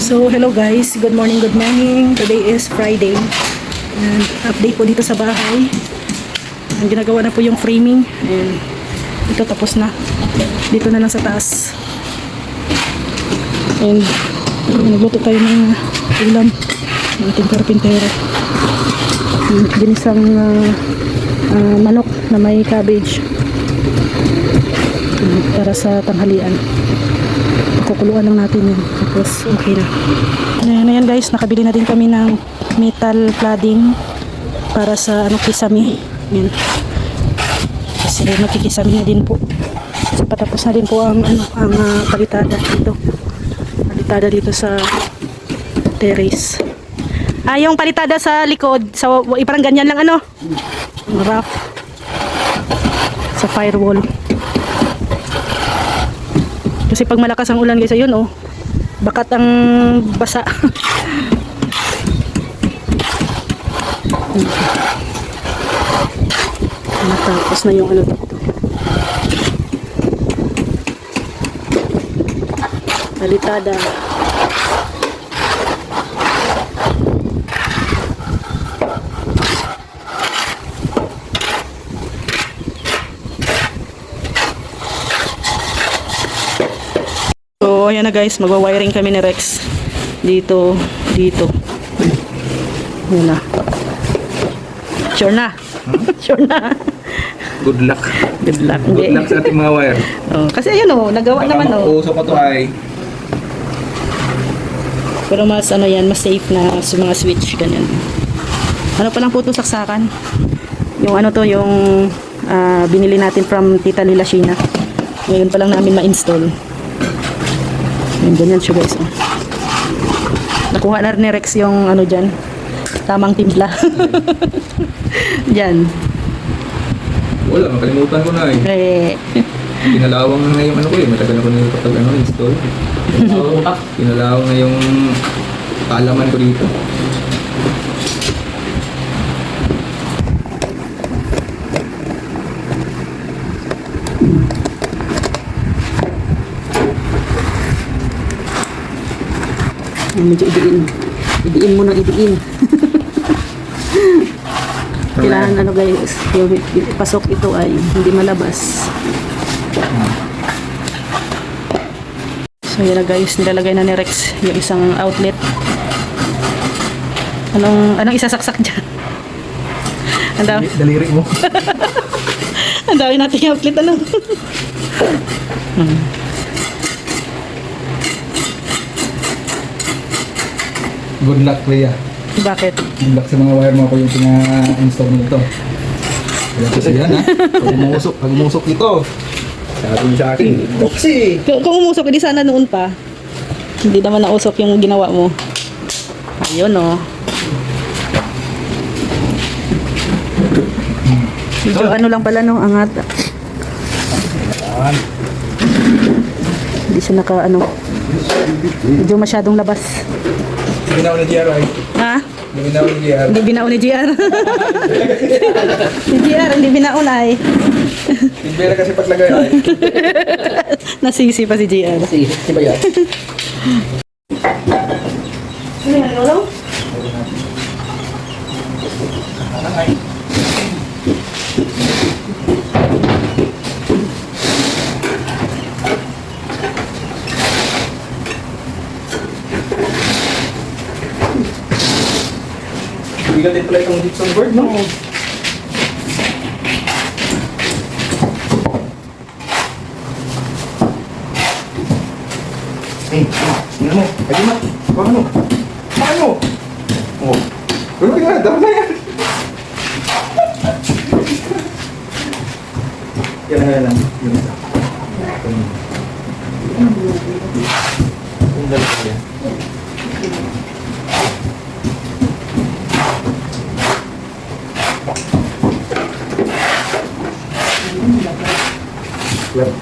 So, hello guys. Good morning, good morning. Today is Friday. And update po dito sa bahay. Ang ginagawa na po yung framing. And ito tapos na. Dito na lang sa taas. And nagluto tayo ng ulam ng ating karpintero. Ginisang manok na may cabbage para sa tanghalian. Kukuluan lang natin yun. Tapos okay na. Ayan guys, nakabili na din kami ng metal cladding para sa kisame. Ayan. Kasi nakikisame na din po. Kasi patapos na din po ang palitada dito. Palitada dito sa terrace. Yung palitada sa likod, parang ganyan lang rough. Sa firewall. Kasi pag malakas ang ulan guys, ayun bakat ang basa. Natapos na yung dito. Palitada. So, ayan na guys, magwa-wiring kami ni Rex. Dito. Ayan na. Sure na? Sure na? Good luck. Good luck. Good luck sa ating mga wire. Kasi ayun nagawa naman Usok pa to ay. Pero mas mas safe na sa mga switch, ganyan. Ano pa lang po ito, saksakan. Yung yung binili natin from Tita Lila Sheena. Ngayon pa lang namin ma-install. Ganyan siya guys. Nakuha na rin ni Rex yung dyan. Tamang timpla. Dyan. Wala, makalimutan ko na eh. Pinalawang na yung matagal na ko na yung kapag install. Pinalawang na yung kaalaman ko dito. Medyo idiin mo na idiin. Kailangan guys, yung pasok ito ay hindi malabas. So yan na guys, nilalagay na ni Rex yung isang outlet. Anong isasaksak dyan? Daliri mo. Ang dami natin yung outlet Good luck, Rhea. Bakit? Good luck sa mga wire mo ko yung pina-install nito. Kaya kasi yan pag umusok ito. Sabi sa akin, Boxy! Kung umusok, hindi sana noon pa. Hindi naman nausok yung ginawa mo. Ayun Medyo lang pala angat. Hindi siya medyo masyadong labas. Binaw ni GR ay. Ha? Binaw ni GR. Hindi binaw ni GR. Si GR hindi binaon ay. Bibera kasi paglagay ay. Nasisi pa si GR. Si ba yan? Ano yan, Lolo? Bigat din pala itong gypsum board, no? Ano mo? Ayun na. Paano? Oh. Pero kaya, dami na yan. Yan lang. Yun isa. Yung dalawa yan. Yep.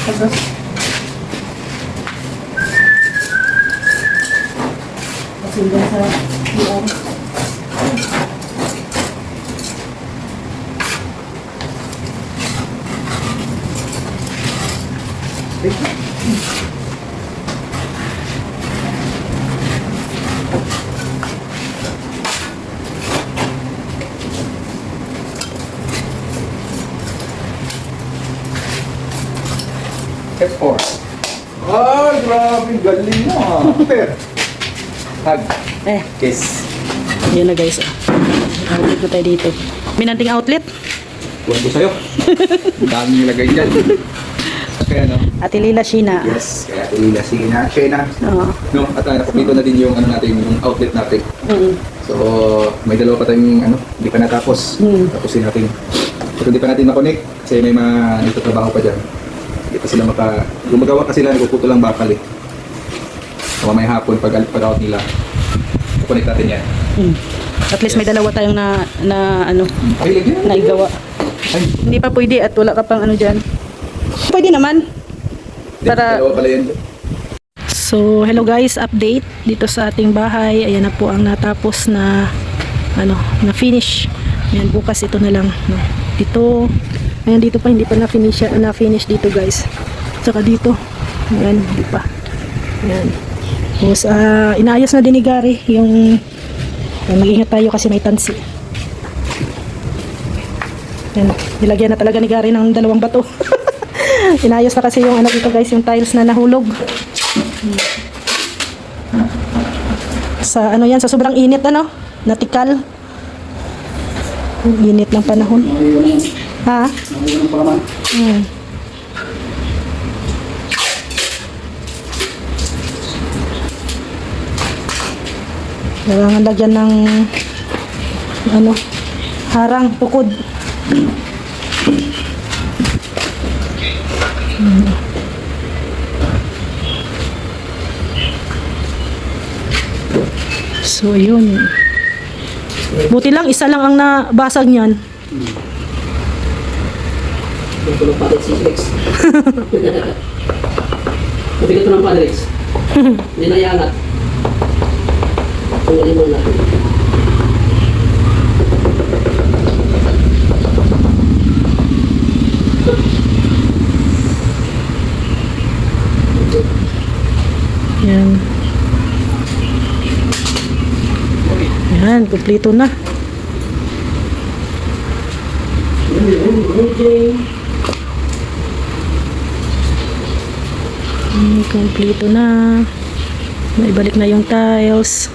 Kasi dyan sa loob. F4. Ay, grabe, galing mo ah. Per. Hug. Kiss. Yan na guys. Outlet ko tayo dito. Minanting outlet. Tuwan ko sa'yo. Ang daming nilagay dyan. Kaya no? Ate Lila Sheena. Yes, kaya tulila. Sige na, Shena. Oo. No, at nakapito na din yung ano natin, yung outlet natin. Mm. So, may dalawa pa tayong ano, hindi pa natapos. Tapusin natin. Pero hindi pa natin makonect kasi may mga nagtatrabaho pa dyan. Hindi pa sila gumagawa kasi sila, nagpuputo lang bakal eh. So, may hapon, pag-out nila, kukonect natin yan. At least may dalawa tayong na ano, Ay, lagyan. naigawa. Ay, Hindi pa pwede at wala ka pang ano dyan. Pwede naman. Para- dalawa pala yan. So, hello guys, update dito sa ating bahay. Ayan na po ang natapos na ano, na finish. Ayan, bukas ito na lang, no. Dito, ayan dito pa hindi pa na finish dito guys. Saka dito. Ayan, hindi pa. Ayan. Tapos inaayos na din ni Gary yung mag-ingat tayo kasi may tansi. Ayan, nilagyan na talaga ni Gary ng 2 bato. Inayos na kasi yung ano dito guys, yung tiles na nahulog. Sa ano yan, sa sobrang init ano, natikal. Init ng panahon. Ha? Kailangan lagyan ng ano, harang, tukod. So, yun. Buti lang, isa lang ang nabasag niyan. Ito ng Padrex 6X. Mabigat ito ng Padrex. Hindi na iangat. Tunggalin mo natin. Yan. Yan, kumpleto na. Kumpleto na. Maibalik na yung tiles.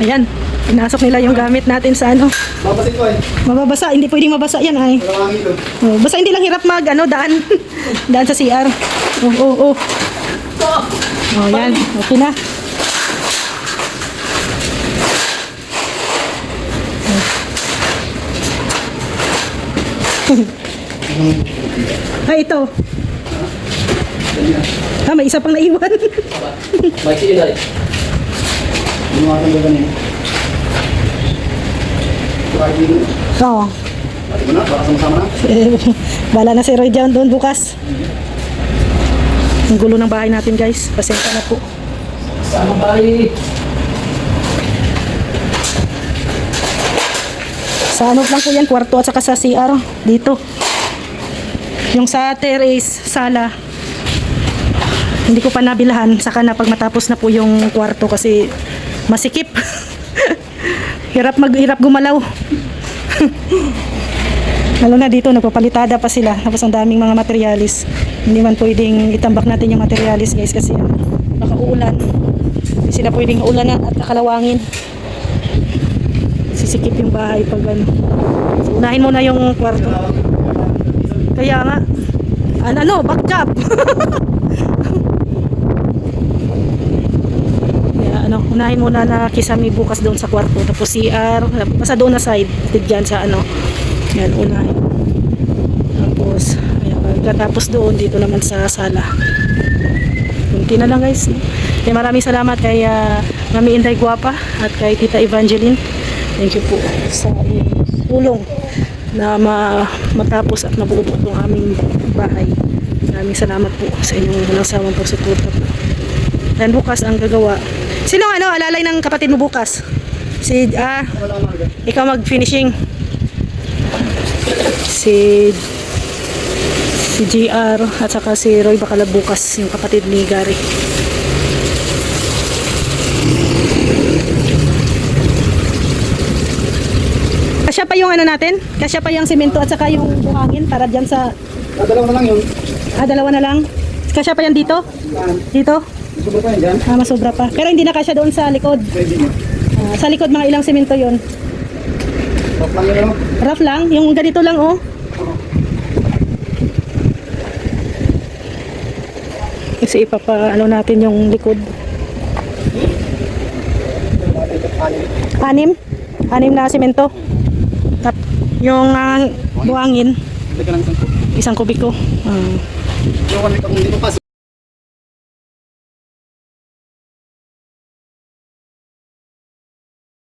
Ayan, pinasok nila yung gamit natin sa ano. Babasin ko eh. Mababasa, hindi pwedeng mabasa yan ay. Dalawang ito. Oh, basta hindi lang hirap mag ano, daan. Daan sa CR. Oh. Oh, yan. Okay na. Ay, ito. May isa pang naiwan. Mike, sige na. Ano nga itong ganyan? Oo. Pati mo na, baka sama-sama na. Bala na si Roy John doon bukas. Ang gulo ng bahay natin guys. Pasensya na po. Sama bahay. Sa ano lang po yan, kwarto at saka sa CR. Dito. Yung sa terrace, sala. Hindi ko pa nabilahan. Saka na pag matapos na po yung kwarto kasi masikip. Hirap gumalaw. Lalo na dito, nagpapalitada pa sila. Tapos ang daming mga materialis. Hindi man pwedeng itambak natin yung materialis guys kasi baka uulan. Hindi sila pwedeng ulan at kalawangin. Sisikip yung bahay pag ano. So, unahin mo na yung kwarto. Kaya nga, back job. Kaya unahin mo na kisami bukas doon sa kwarto. Tapos CR, basta doon na side, dyan sa ano. Yan, unahin. Tapos, kaya Pagkatapos doon, dito naman sa sala. Kunti na lang guys. Kaya maraming salamat kay Mami Inday Guapa at kay Tita Evangeline. Thank you po sa tulong na matapos at mabuo po itong aming bahay. Maraming salamat po sa inyong walang sawang pagsuporta po. Dan bukas ang gagawa. Sino alalay ng kapatid mo bukas? Ikaw mag-finishing. Si GR at saka si Roy Bacalab bukas, yung kapatid ni Gary. Kasya pa yung natin? Kasya pa yung semento at saka yung buhangin para dyan sa... Dalawa na lang yun. Dalawa na lang? Kasya pa yan dito? Dito? Sobra pa yan dyan. Masobra pa. Pero hindi na kasya doon sa likod. Pwede nyo. Sa likod mga ilang semento yon. Rough lang yun. Rough lang? Yung ganito lang oh. Kasi natin yung likod. 6 na semento. Yung buhangin, Hindi ka lang isang isang kubiko. Yung kami pag hindi mo pas.